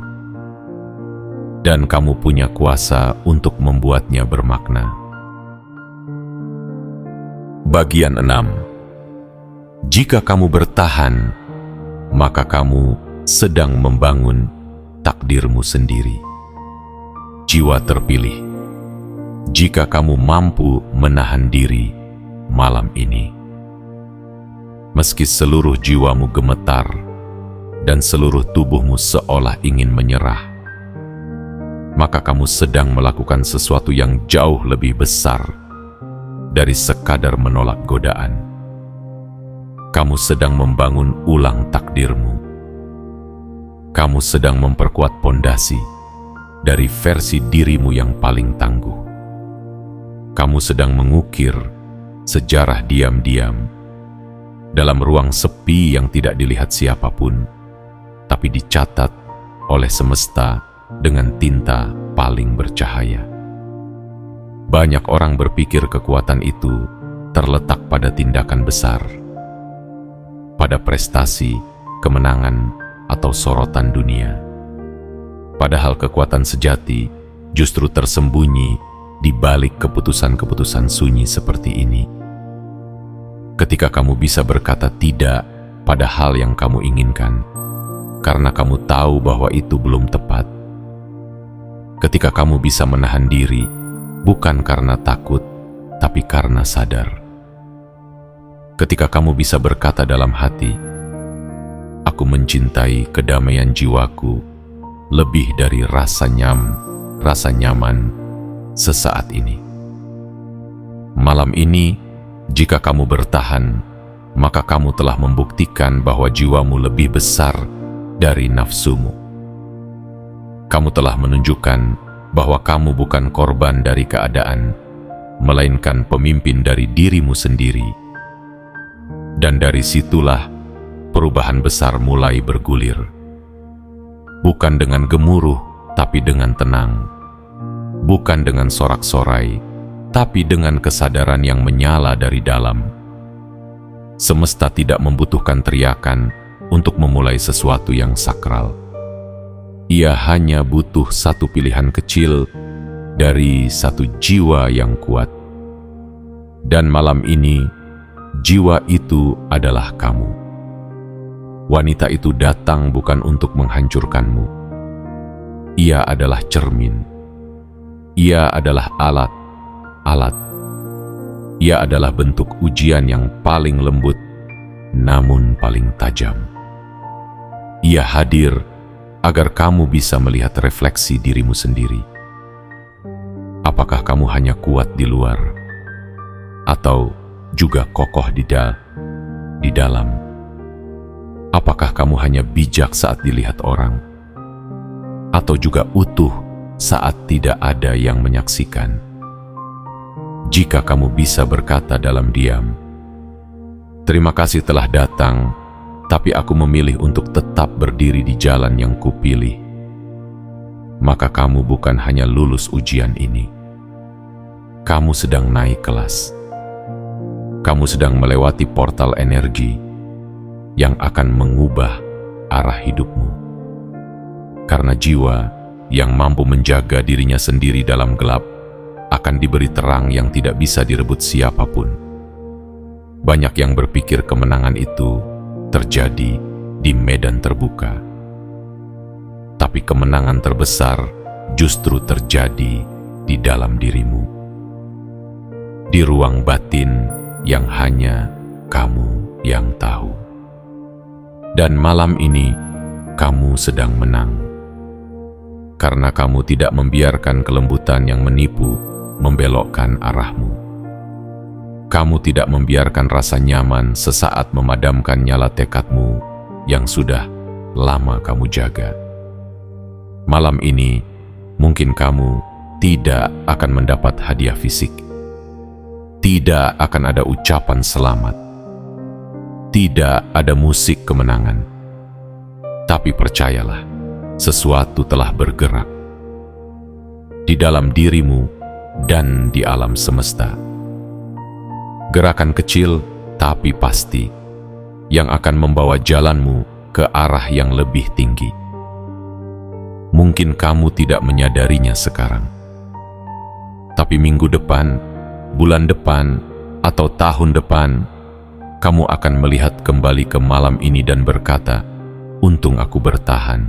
dan kamu punya kuasa untuk membuatnya bermakna. Bagian 6. Jika kamu bertahan, maka kamu sedang membangun takdirmu sendiri. Jiwa terpilih, jika kamu mampu menahan diri malam ini, meski seluruh jiwamu gemetar dan seluruh tubuhmu seolah ingin menyerah, maka kamu sedang melakukan sesuatu yang jauh lebih besar dari sekadar menolak godaan. Kamu sedang membangun ulang takdirmu. Kamu sedang memperkuat pondasi dari versi dirimu yang paling tangguh. Kamu sedang mengukir sejarah diam-diam dalam ruang sepi yang tidak dilihat siapapun, tapi dicatat oleh semesta dengan tinta paling bercahaya. Banyak orang berpikir kekuatan itu terletak pada tindakan besar, pada prestasi, kemenangan, atau sorotan dunia. Padahal kekuatan sejati justru tersembunyi di balik keputusan-keputusan sunyi seperti ini. Ketika kamu bisa berkata tidak pada hal yang kamu inginkan, karena kamu tahu bahwa itu belum tepat. Ketika kamu bisa menahan diri, bukan karena takut, tapi karena sadar. Ketika kamu bisa berkata dalam hati, aku mencintai kedamaian jiwaku lebih dari rasa nyaman sesaat ini. Malam ini, jika kamu bertahan, maka kamu telah membuktikan bahwa jiwamu lebih besar dari nafsumu. Kamu telah menunjukkan bahwa kamu bukan korban dari keadaan, melainkan pemimpin dari dirimu sendiri. Dan dari situlah perubahan besar mulai bergulir. Bukan dengan gemuruh, tapi dengan tenang. Bukan dengan sorak-sorai, tapi dengan kesadaran yang menyala dari dalam. Semesta tidak membutuhkan teriakan untuk memulai sesuatu yang sakral. Ia hanya butuh satu pilihan kecil dari satu jiwa yang kuat. Dan malam ini, jiwa itu adalah kamu. Wanita itu datang bukan untuk menghancurkanmu. Ia adalah cermin. Ia adalah alat. Ia adalah bentuk ujian yang paling lembut, namun paling tajam. Ia hadir agar kamu bisa melihat refleksi dirimu sendiri. Apakah kamu hanya kuat di luar, atau juga kokoh di dalam? Apakah kamu hanya bijak saat dilihat orang, atau juga utuh saat tidak ada yang menyaksikan? Jika kamu bisa berkata dalam diam, terima kasih telah datang, tapi aku memilih untuk tetap berdiri di jalan yang kupilih, maka kamu bukan hanya lulus ujian ini. Kamu sedang naik kelas. Kamu sedang melewati portal energi yang akan mengubah arah hidupmu. Karena jiwa yang mampu menjaga dirinya sendiri dalam gelap akan diberi terang yang tidak bisa direbut siapapun. Banyak yang berpikir kemenangan itu terjadi di medan terbuka. Tapi kemenangan terbesar justru terjadi di dalam dirimu. Di ruang batin yang hanya kamu yang tahu. Dan malam ini kamu sedang menang. Karena kamu tidak membiarkan kelembutan yang menipu membelokkan arahmu. Kamu tidak membiarkan rasa nyaman sesaat memadamkan nyala tekadmu yang sudah lama kamu jaga. Malam ini, mungkin kamu tidak akan mendapat hadiah fisik. Tidak akan ada ucapan selamat. Tidak ada musik kemenangan. Tapi percayalah, sesuatu telah bergerak di dalam dirimu dan di alam semesta. Gerakan kecil tapi pasti yang akan membawa jalanmu ke arah yang lebih tinggi. Mungkin kamu tidak menyadarinya sekarang. Tapi minggu depan, bulan depan, atau tahun depan, kamu akan melihat kembali ke malam ini dan berkata, "Untung aku bertahan."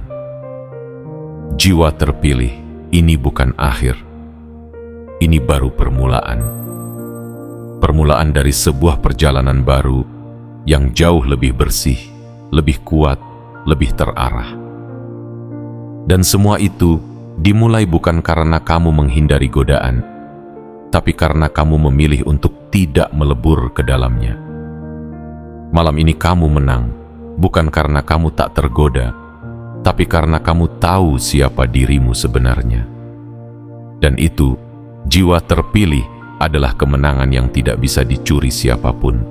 Jiwa terpilih, ini bukan akhir. Ini baru permulaan. Permulaan dari sebuah perjalanan baru yang jauh lebih bersih, lebih kuat, lebih terarah. Dan semua itu dimulai bukan karena kamu menghindari godaan, tapi karena kamu memilih untuk tidak melebur ke dalamnya. Malam ini kamu menang, bukan karena kamu tak tergoda, tapi karena kamu tahu siapa dirimu sebenarnya. Dan itu, jiwa terpilih adalah kemenangan yang tidak bisa dicuri siapapun,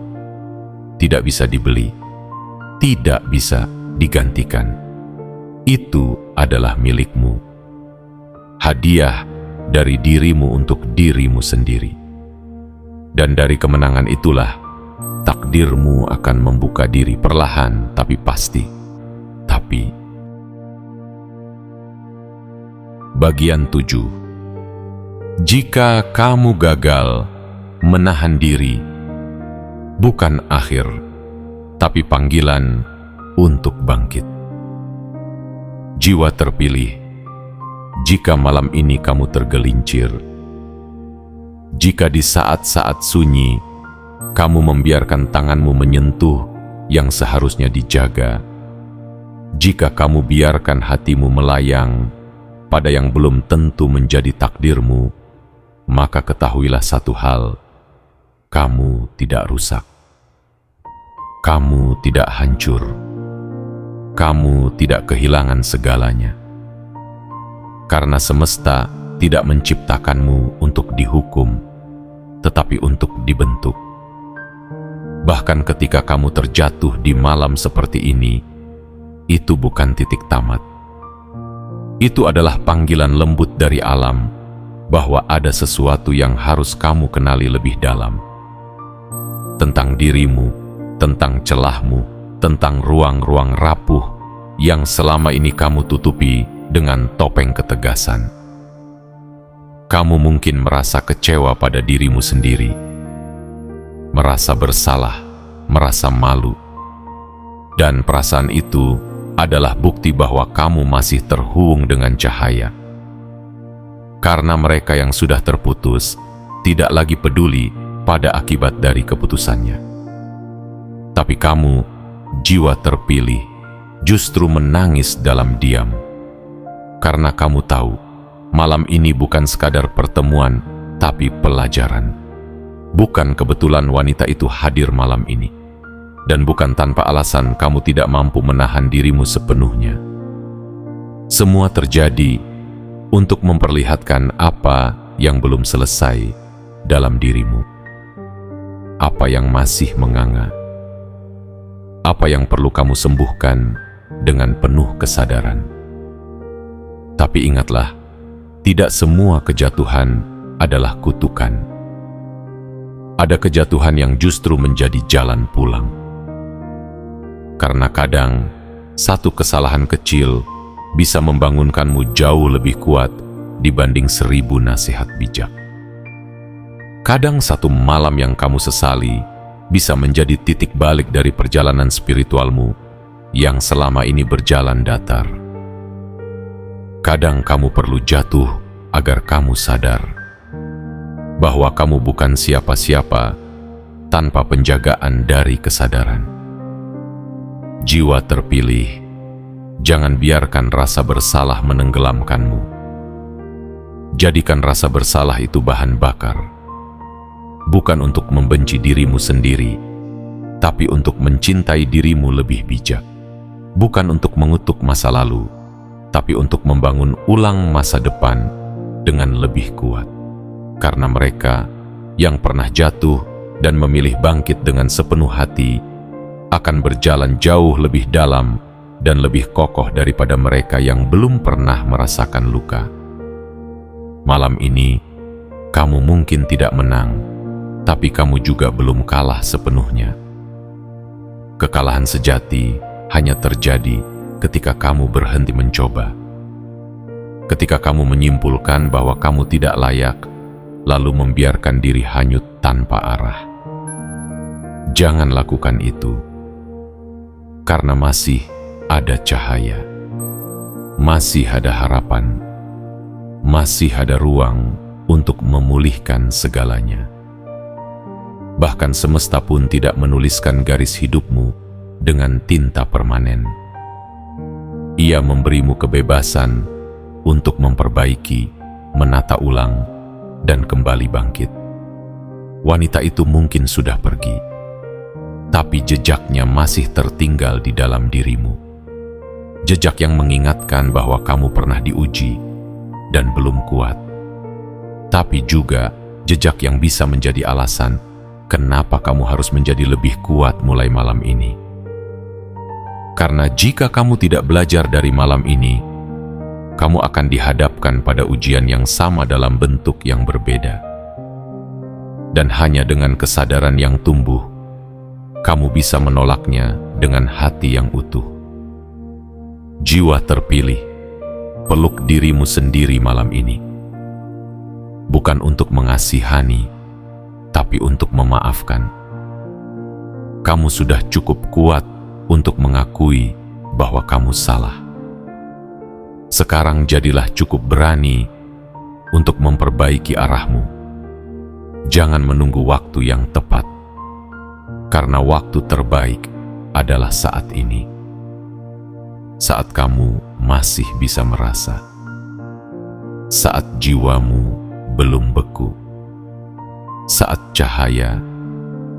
tidak bisa dibeli, tidak bisa digantikan. Itu adalah milikmu. Hadiah dari dirimu untuk dirimu sendiri. Dan dari kemenangan itulah takdirmu akan membuka diri perlahan tapi pasti. Tapi bagian 7. Jika kamu gagal menahan diri, bukan akhir, tapi panggilan untuk bangkit. Jiwa terpilih, jika malam ini kamu tergelincir, jika di saat-saat sunyi kamu membiarkan tanganmu menyentuh yang seharusnya dijaga, jika kamu biarkan hatimu melayang pada yang belum tentu menjadi takdirmu, maka ketahuilah satu hal, kamu tidak rusak, kamu tidak hancur, kamu tidak kehilangan segalanya. Karena semesta tidak menciptakanmu untuk dihukum, tetapi untuk dibentuk. Bahkan ketika kamu terjatuh di malam seperti ini, itu bukan titik tamat. Itu adalah panggilan lembut dari alam bahwa ada sesuatu yang harus kamu kenali lebih dalam. Tentang dirimu, tentang celahmu, tentang ruang-ruang rapuh yang selama ini kamu tutupi dengan topeng ketegasan. Kamu mungkin merasa kecewa pada dirimu sendiri, merasa bersalah, merasa malu, dan perasaan itu adalah bukti bahwa kamu masih terhubung dengan cahaya. Karena mereka yang sudah terputus tidak lagi peduli pada akibat dari keputusannya. Tapi kamu, jiwa terpilih, justru menangis dalam diam. Karena kamu tahu, malam ini bukan sekadar pertemuan, tapi pelajaran. Bukan kebetulan wanita itu hadir malam ini, dan bukan tanpa alasan kamu tidak mampu menahan dirimu sepenuhnya. Semua terjadi untuk memperlihatkan apa yang belum selesai dalam dirimu, apa yang masih menganga, apa yang perlu kamu sembuhkan dengan penuh kesadaran. Tapi ingatlah, tidak semua kejatuhan adalah kutukan. Ada kejatuhan yang justru menjadi jalan pulang. Karena kadang, satu kesalahan kecil bisa membangunkanmu jauh lebih kuat dibanding 1000 nasihat bijak. Kadang satu malam yang kamu sesali bisa menjadi titik balik dari perjalanan spiritualmu yang selama ini berjalan datar. Kadang kamu perlu jatuh agar kamu sadar bahwa kamu bukan siapa-siapa tanpa penjagaan dari kesadaran. Jiwa terpilih, jangan biarkan rasa bersalah menenggelamkanmu. Jadikan rasa bersalah itu bahan bakar, bukan untuk membenci dirimu sendiri, tapi untuk mencintai dirimu lebih bijak. Bukan untuk mengutuk masa lalu, tapi untuk membangun ulang masa depan dengan lebih kuat. Karena mereka yang pernah jatuh dan memilih bangkit dengan sepenuh hati akan berjalan jauh lebih dalam dan lebih kokoh daripada mereka yang belum pernah merasakan luka. Malam ini, kamu mungkin tidak menang, tapi kamu juga belum kalah sepenuhnya. Kekalahan sejati hanya terjadi ketika kamu berhenti mencoba. Ketika kamu menyimpulkan bahwa kamu tidak layak, lalu membiarkan diri hanyut tanpa arah. Jangan lakukan itu, karena masih ada cahaya, masih ada harapan, masih ada ruang untuk memulihkan segalanya. Bahkan semesta pun tidak menuliskan garis hidupmu dengan tinta permanen. Ia memberimu kebebasan untuk memperbaiki, menata ulang, dan kembali bangkit. Wanita itu mungkin sudah pergi, tapi jejaknya masih tertinggal di dalam dirimu. Jejak yang mengingatkan bahwa kamu pernah diuji dan belum kuat, tapi juga jejak yang bisa menjadi alasan kenapa kamu harus menjadi lebih kuat mulai malam ini. Karena jika kamu tidak belajar dari malam ini, kamu akan dihadapkan pada ujian yang sama dalam bentuk yang berbeda. Dan hanya dengan kesadaran yang tumbuh, kamu bisa menolaknya dengan hati yang utuh. Jiwa terpilih, peluk dirimu sendiri malam ini. Bukan untuk mengasihani, tapi untuk memaafkan. Kamu sudah cukup kuat untuk mengakui bahwa kamu salah. Sekarang jadilah cukup berani untuk memperbaiki arahmu. Jangan menunggu waktu yang tepat, karena waktu terbaik adalah saat ini. Saat kamu masih bisa merasa, saat jiwamu belum beku, saat cahaya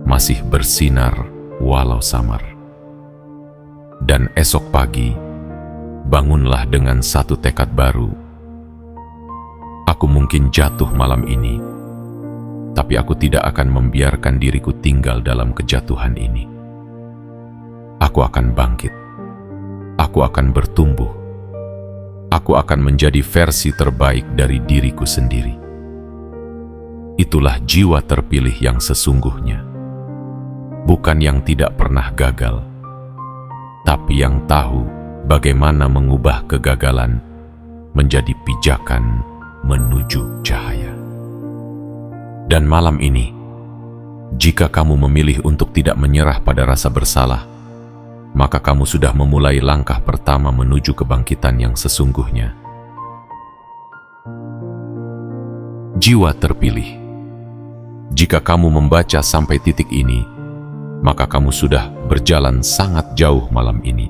masih bersinar walau samar. Dan esok pagi, bangunlah dengan satu tekad baru. Aku mungkin jatuh malam ini, tapi aku tidak akan membiarkan diriku tinggal dalam kejatuhan ini. Aku akan bangkit. Aku akan bertumbuh. Aku akan menjadi versi terbaik dari diriku sendiri. Itulah jiwa terpilih yang sesungguhnya. Bukan yang tidak pernah gagal, tapi yang tahu bagaimana mengubah kegagalan menjadi pijakan menuju cahaya. Dan malam ini, jika kamu memilih untuk tidak menyerah pada rasa bersalah, maka kamu sudah memulai langkah pertama menuju kebangkitan yang sesungguhnya. Jiwa terpilih. Jika kamu membaca sampai titik ini, maka kamu sudah berjalan sangat jauh malam ini.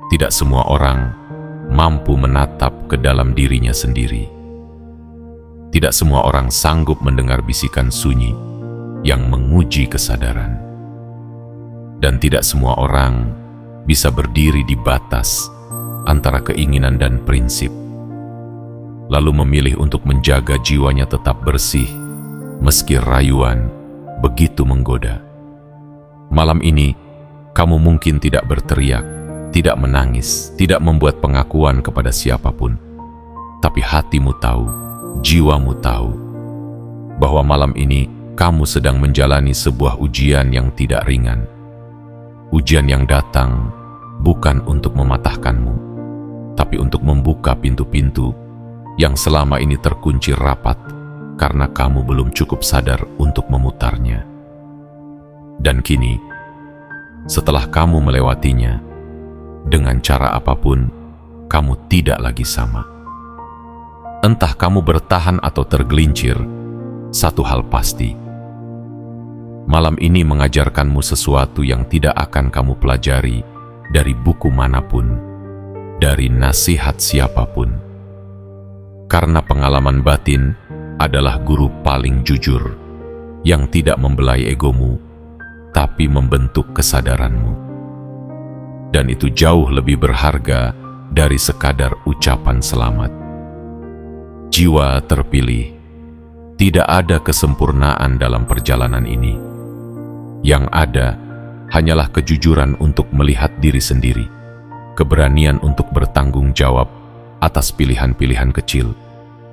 Tidak semua orang mampu menatap ke dalam dirinya sendiri. Tidak semua orang sanggup mendengar bisikan sunyi yang menguji kesadaran. Dan tidak semua orang bisa berdiri di batas antara keinginan dan prinsip, lalu memilih untuk menjaga jiwanya tetap bersih meski rayuan begitu menggoda. Malam ini, kamu mungkin tidak berteriak, tidak menangis, tidak membuat pengakuan kepada siapapun. Tapi hatimu tahu, jiwamu tahu, bahwa malam ini kamu sedang menjalani sebuah ujian yang tidak ringan. Ujian yang datang bukan untuk mematahkanmu, tapi untuk membuka pintu-pintu yang selama ini terkunci rapat karena kamu belum cukup sadar untuk memutarnya. Dan kini, setelah kamu melewatinya, dengan cara apapun, kamu tidak lagi sama. Entah kamu bertahan atau tergelincir, satu hal pasti. Malam ini mengajarkanmu sesuatu yang tidak akan kamu pelajari dari buku manapun, dari nasihat siapapun. Karena pengalaman batin adalah guru paling jujur, yang tidak membelai egomu, tapi membentuk kesadaranmu. Dan itu jauh lebih berharga dari sekadar ucapan selamat. Jiwa terpilih, tidak ada kesempurnaan dalam perjalanan ini. Yang ada hanyalah kejujuran untuk melihat diri sendiri, keberanian untuk bertanggung jawab atas pilihan-pilihan kecil,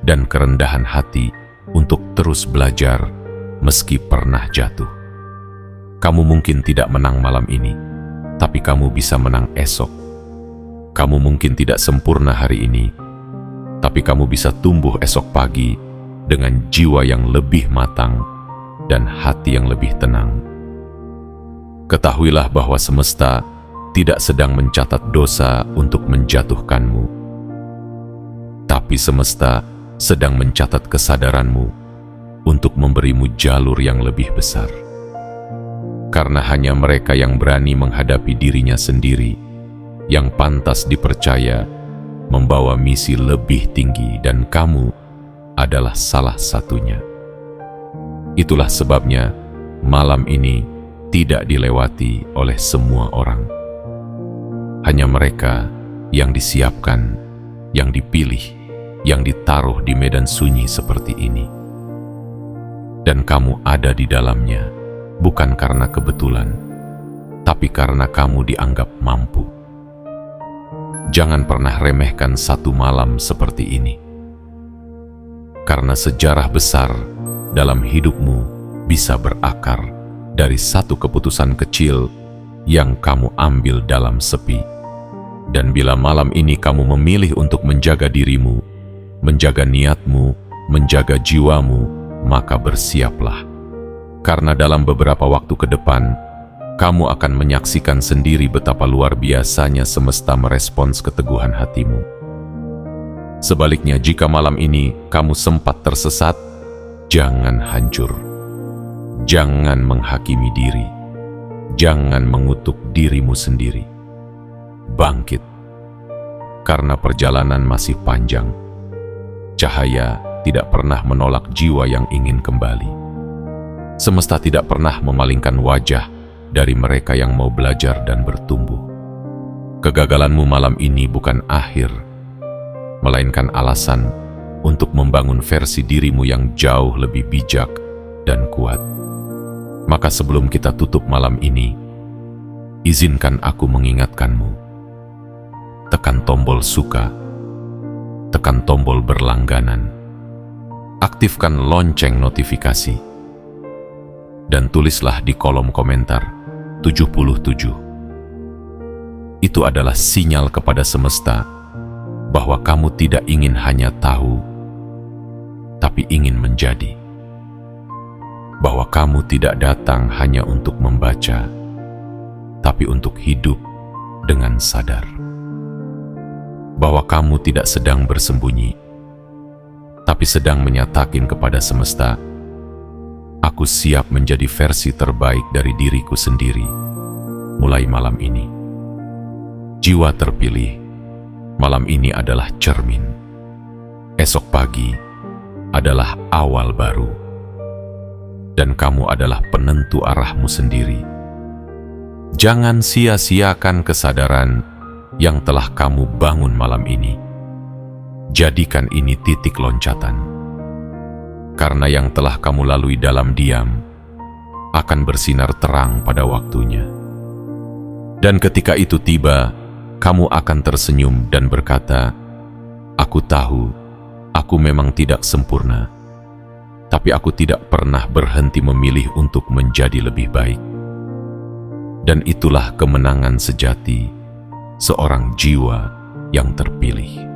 dan kerendahan hati untuk terus belajar meski pernah jatuh. Kamu mungkin tidak menang malam ini, tapi kamu bisa menang esok. Kamu mungkin tidak sempurna hari ini, tapi kamu bisa tumbuh esok pagi dengan jiwa yang lebih matang dan hati yang lebih tenang. Ketahuilah bahwa semesta tidak sedang mencatat dosa untuk menjatuhkanmu, tapi semesta sedang mencatat kesadaranmu untuk memberimu jalur yang lebih besar. Karena hanya mereka yang berani menghadapi dirinya sendiri yang pantas dipercaya membawa misi lebih tinggi, dan kamu adalah salah satunya. Itulah sebabnya malam ini tidak dilewati oleh semua orang. Hanya mereka yang disiapkan, yang dipilih, yang ditaruh di medan sunyi seperti ini. Dan kamu ada di dalamnya, bukan karena kebetulan, tapi karena kamu dianggap mampu. Jangan pernah remehkan satu malam seperti ini. Karena sejarah besar dalam hidupmu bisa berakar dari satu keputusan kecil yang kamu ambil dalam sepi. Dan bila malam ini kamu memilih untuk menjaga dirimu, menjaga niatmu, menjaga jiwamu, maka bersiaplah. Karena dalam beberapa waktu ke depan, kamu akan menyaksikan sendiri betapa luar biasanya semesta merespons keteguhan hatimu. Sebaliknya, jika malam ini kamu sempat tersesat, jangan hancur. Jangan menghakimi diri. Jangan mengutuk dirimu sendiri. Bangkit. Karena perjalanan masih panjang. Cahaya tidak pernah menolak jiwa yang ingin kembali. Semesta tidak pernah memalingkan wajah dari mereka yang mau belajar dan bertumbuh. Kegagalanmu malam ini bukan akhir, melainkan alasan untuk membangun versi dirimu yang jauh lebih bijak dan kuat. Maka sebelum kita tutup malam ini, izinkan aku mengingatkanmu. Tekan tombol suka, tekan tombol berlangganan, aktifkan lonceng notifikasi, dan tulislah di kolom komentar 77. Itu adalah sinyal kepada semesta bahwa kamu tidak ingin hanya tahu, tapi ingin menjadi. Bahwa kamu tidak datang hanya untuk membaca, tapi untuk hidup dengan sadar. Bahwa kamu tidak sedang bersembunyi, tapi sedang menyatakan kepada semesta, aku siap menjadi versi terbaik dari diriku sendiri mulai malam ini. Jiwa terpilih, malam ini adalah cermin. Esok pagi adalah awal baru. Dan kamu adalah penentu arahmu sendiri. Jangan sia-siakan kesadaran yang telah kamu bangun malam ini. Jadikan ini titik loncatan. Karena yang telah kamu lalui dalam diam akan bersinar terang pada waktunya. Dan ketika itu tiba, kamu akan tersenyum dan berkata, aku tahu, aku memang tidak sempurna, tapi aku tidak pernah berhenti memilih untuk menjadi lebih baik. Dan itulah kemenangan sejati seorang jiwa yang terpilih.